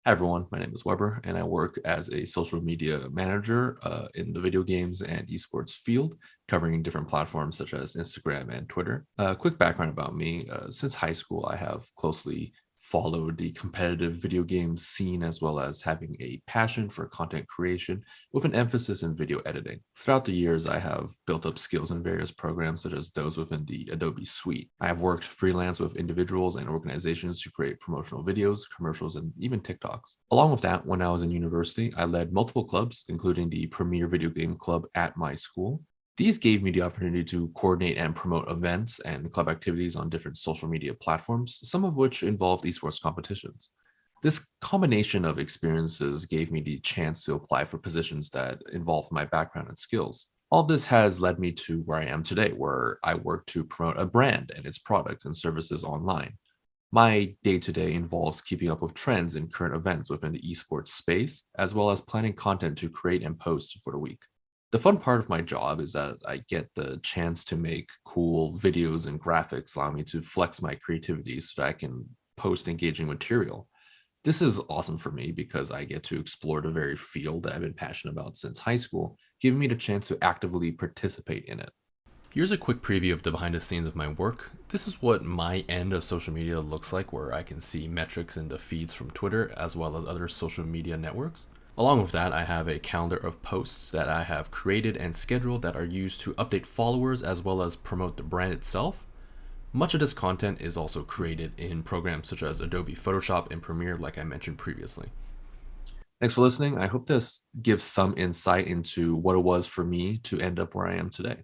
Hi everyone, my name is Weber, and I work as a social media manager in the video games and esports field, covering different platforms such as Instagram and Twitter. Quick background about me: since high school, I have closely followed the competitive video game scene as well as having a passion for content creation with an emphasis in video editing. Throughout the years, I have built up skills in various programs such as those within the Adobe suite. I have worked freelance with individuals and organizations to create promotional videos, commercials, and even TikToks. Along with that, when I was in university, I led multiple clubs, including the premier video game club at my school. These gave me the opportunity to coordinate and promote events and club activities on different social media platforms, some of which involved esports competitions. This combination of experiences gave me the chance to apply for positions that involved my background and skills. All this has led me to where I am today, where I work to promote a brand and its products and services online. My day to day involves keeping up with trends and current events within the esports space, as well as planning content to create and post for the week. The fun part of my job is that I get the chance to make cool videos and graphics, allow me to flex my creativity so that I can post engaging material. This is awesome for me because I get to explore the very field that I've been passionate about since high school, giving me the chance to actively participate in it. Here's a quick preview of the behind the scenes of my work. This is what my end of social media looks like, where I can see metrics in the feeds from Twitter as well as other social media networks. Along with that, I have a calendar of posts that I have created and scheduled that are used to update followers as well as promote the brand itself. Much of this content is also created in programs such as Adobe Photoshop and Premiere, like I mentioned previously. Thanks for listening. I hope this gives some insight into what it was for me to end up where I am today.